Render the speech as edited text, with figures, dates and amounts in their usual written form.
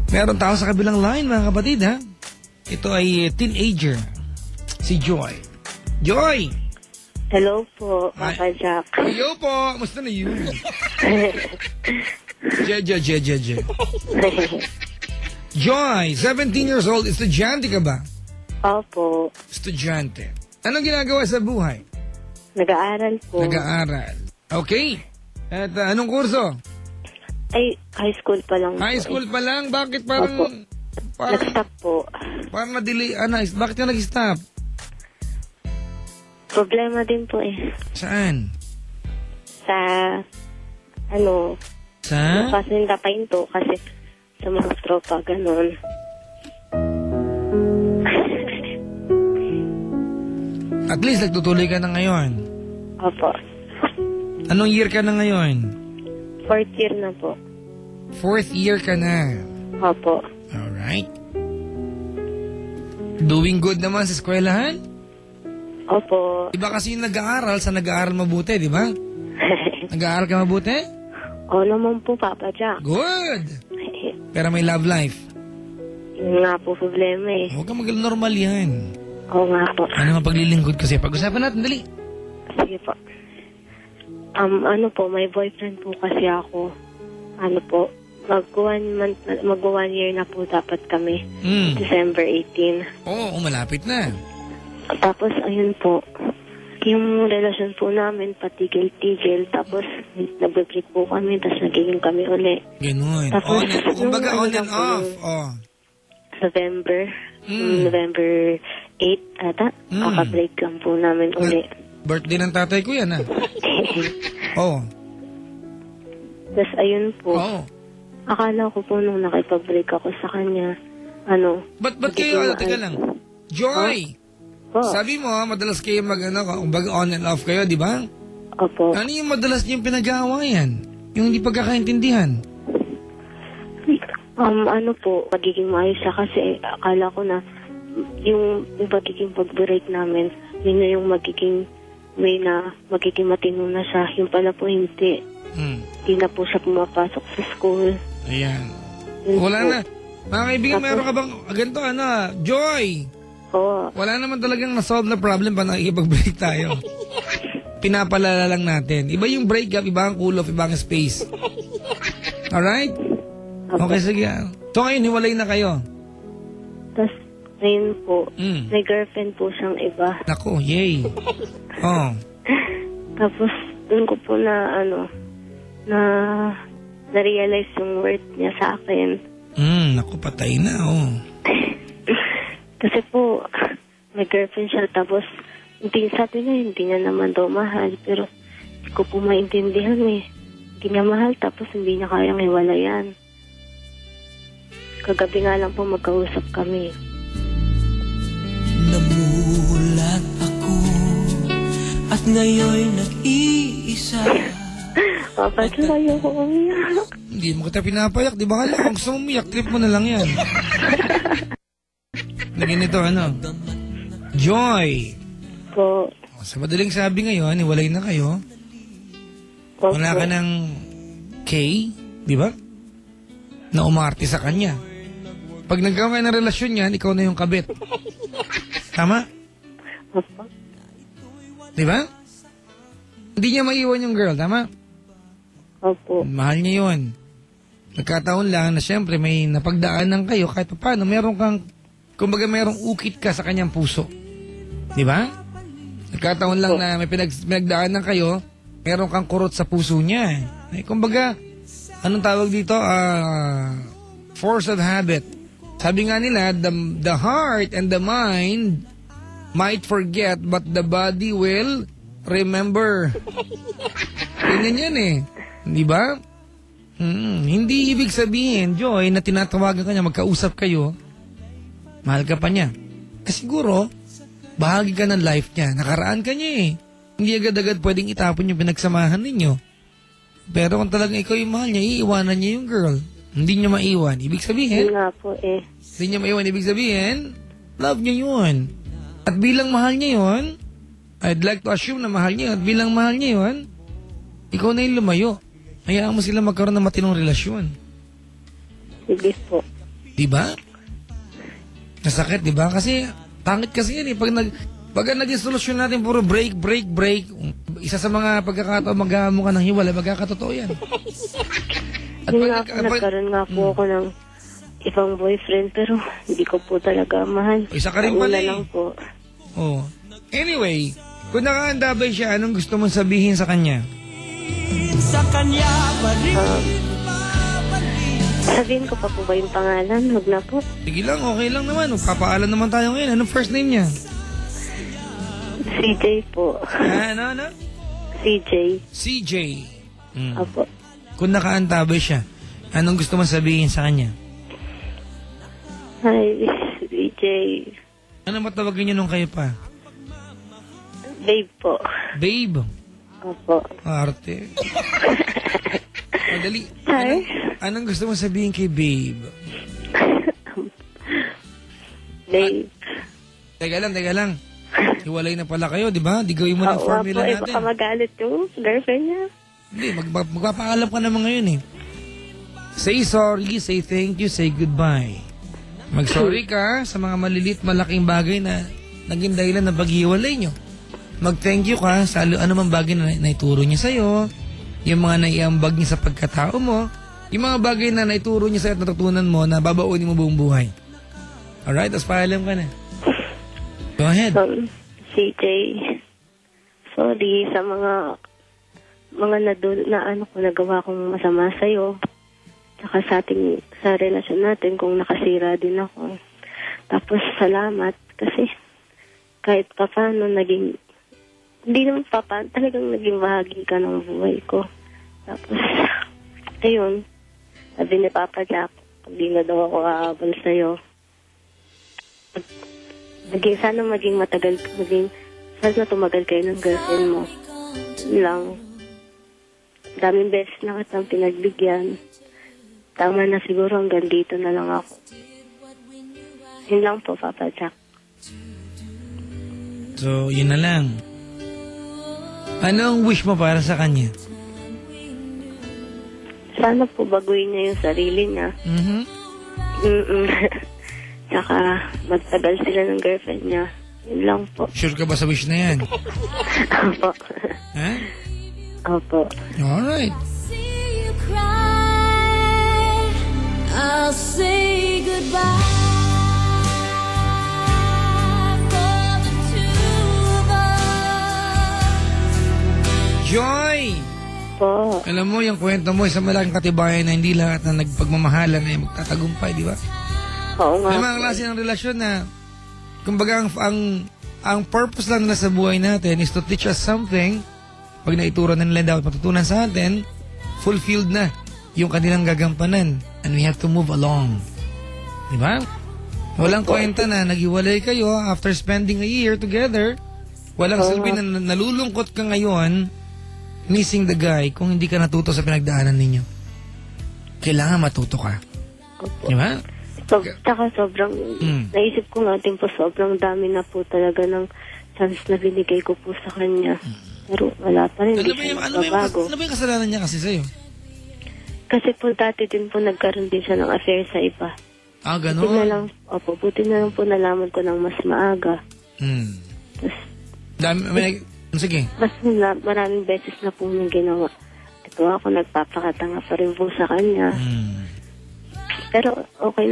Meron tao sa kabilang line, mga kapatid, ha? Ito ay teenager. Si Joy. Joy! Hello po, Papa Jack. Hello po! Musta na yun? Je. Joy, 17 years old, estudyante ka ba? Opo. Estudyante. Anong ginagawa sa buhay? Nag-aaral po. Nag-aaral. Okay. At anong kurso? Ay, high school pa lang. High school pa lang? Bakit parang... Nag-stop po. Parang na-delay. Bakit ka nag-stop? Problema din po eh. Saan? Sa... Sa? Kasi nakapahinto kasi sa mga tropa, ganun. At least nagtutuloy ka na ngayon. Opo. Anong year ka na ngayon? 4th year na po. 4th year ka na. Opo. Alright. Doing good naman sa eskwelahan? Opo. Iba kasi yung nag-aaral sa nag-aaral mabuti, di ba? Nag-aaral ka mabuti? Oo naman po, Papa Jack. Good! Pero may love life. Yun nga po problema eh. Huwag kang mag-normal yan. Oo nga po. Ano nga paglilingkod kasi? Pag-usapan natin, dali. Sige po. May boyfriend po kasi ako. Mag-1 year na po dapat kami. December 18. Oo, malapit na. Tapos, ayun po. Yung relasyon po namin, patigil-tigil. Tapos, nag-break po kami, tapos nagiging kami uli. Ganun. Tapos, Kumbaga on and off. November 8 ata. Kaka-break lang po namin uli. Birthday ng tatay ko yan, ha? Oo. Tapos, ayun po. Oo. Akala ko po nung nakipag-break ako sa kanya, Ba't kayo, teka lang. Joy! Po. Sabi mo, madalas kayo kumbaga on and off kayo, di ba? Opo. Ano yung madalas niyong pinag-aawayan? Yung hindi pagkakaintindihan? Magiging maayos siya kasi akala ko na yung magiging pag-break namin, yun na yung magiging way na magiging matino na siya. Yung pala po hindi. Hindi na po siya pumapasok sa school. Ayan. Yun Wala po. na. Mga kaibigan, meron ka bang ganito, Joy? Oo. Wala naman talagang na-solve na problem pa nakikipag-break tayo. Pinapalala lang natin. Iba yung breakup, iba ang cool off, iba ang space. Alright? Okay, sige. So ngayon, hiwalay na kayo. Tapos, ngayon po, may girlfriend po siyang iba. Naku, yay. Oh. Tapos, dun ko po na-realize yung worth niya sa akin. Naku, patay na, Kasi po, may girlfriend siya, tapos sabi niya, hindi niya naman daw mahal, pero hindi ko po maintindihan eh. Hindi niya mahal, tapos hindi niya kayang hiwalayan. Kagabi nga lang po magkausap kami. Namulat ako at ngayon nag-iisa. Papa, ayoko umiyak. Hindi mo kita pinapayak, di ba? Kung gusto mo umiyak, trip mo na lang yan. Ganito, Joy. Po. Sa madaling sabi ngayon, hiwalay na kayo. Po. Wala ka ng K, di ba? Na umarte sa kanya. Pag nagkaroon kayo ng relasyon niyan, ikaw na yung kabit. Tama? Opo. Di ba? Hindi niya maiwan yung girl, tama? Opo. Mahal niya yun. Nagkataon lang na siyempre may napagdaanan kayo kahit paano meron kang, kumbaga merong ukit ka sa kanyang puso. Di ba? Nagkataon lang na may pinagdaanan kayo, meron kang kurot sa puso niya. Kumbaga, anong tawag dito? Force of habit. Sabi nga nila, the heart and the mind might forget but the body will remember. Ganyan yan eh. Di ba? Hindi ibig sabihin, Joy, na tinatawagan ka niya, magkausap kayo, mahal ka pa niya. Siguro, bahagi ka ng life niya. Nakaraan ka niya eh. Hindi agad-agad pwedeng itapon yung pinagsamahan ninyo. Pero kung talagang ikaw yung mahal niya, iiwanan niya yung girl. Hindi niya maiwan. Ibig sabihin, Yun nga po eh. hindi niya maiwan. Ibig sabihin, love niya yun. At bilang mahal niya yun, I'd like to assume na mahal niya. At bilang mahal niya yun, ikaw na yung lumayo. Hayaan mo sila magkaroon ng matinong relasyon. Sige po. Diba? Nasakit, diba? Kasi, tangit kasi yan eh. Pag naging solusyon natin, puro break. Isa sa mga pagkakataon, mag-aamo ka ng hiwalay, magkakatotoo yan. At Yun nga po, nagkaroon nga po ako ng ibang boyfriend, pero hindi ko po talaga mahal. Isa ka rin pala Una eh. lang po. Oh. Anyway, kung nakaandabay siya, anong gusto mong sabihin sa kanya? Sa kanya pa rin Sabihin ko pa po ba yung pangalan? Huwag na po. Sige lang, okay lang naman. Papaalam naman tayo ngayon. Anong first name niya? CJ po. Ano? CJ. CJ. Apo. Kung nakaantabay siya, anong gusto mong sabihin sa kanya? Hi, CJ. Ano matawagin niyo nung kayo pa? Babe po. Babe. Opo. Arte. Madali. Hi. Anong gusto mong sabihin kay Babe? Babe. Teka lang. Hiwalay na pala kayo, di ba? Di gawin mo ng formula po, natin. baka magalit yung girlfriend niya. Hindi, magpapaalam ka naman ngayon eh. Say sorry, say thank you, say goodbye. Mag-sorry ka sa mga malilit, malaking bagay na naging dahilan na paghiwalay nyo. Mag-thank you ka sa anumang bagay na naituro niya sa'yo, yung mga naiambag niya sa pagkatao mo, yung mga bagay na naituro niya sa'yo at natutunan mo na babaunin mo buong buhay. Alright, tapos paalam ka na. Go ahead. So, CJ, sorry sa mga nagawa kong masama sa'yo. Tsaka sa relasyon natin kung nakasira din ako. Tapos salamat kasi kahit paano hindi naman talagang naging bahagi ka ng buhay ko. Tapos, ayun, sabi ni Papa Jack, hindi na daw ako aabal sa'yo. Sana tumagal kayo ng girlfriend mo. Yun lang. Daming beses na kitang pinagbigyan. Tama na siguro hanggang dito na lang ako. Yun lang po, Papa Jack. So, yun na lang. Ano ang wish mo para sa kanya? Sana po baguhin niya yung sarili niya. Tsaka magtagal sila ng girlfriend niya. Yun lang po. Sure ka ba sa wish na yan? Opo. Ha? Opo. Alright. I'll say goodbye for the two of us. Joy! Po. Alam mo, yung kwento mo, isang malaking katibayan na hindi lahat na nagpagmamahalan ay magtatagumpay, di ba? Oo nga. May mga klase ng relasyon na, kumbaga, ang purpose lang nila sa buhay natin is to teach us something. Pag naituran na nila dapat matutunan sa atin, fulfilled na yung kanilang gagampanan. And we have to move along. Di ba? Walang kwenta na naghiwalay kayo after spending a year together. Walang silbi na nalulungkot ka ngayon missing the guy kung hindi ka natuto sa pinagdaanan ninyo. Kailangan matuto ka. Di ba? Tsaka sobrang, naisip ko nga din po, sobrang dami na po talaga ng chance na binigay ko po sa kanya. Pero wala pa rin. Ano ba yung kasalanan niya kasi sa'yo? Kasi po dati din po nagkaroon din siya ng affair sa iba. Ah, gano'n? Buti na lang po nalaman ko ng mas maaga. Tapos, sige. Mas maraming beses na po niyang ginawa. Ito ako, nagpapakatanga pa rin po sa kanya. Pero okay na.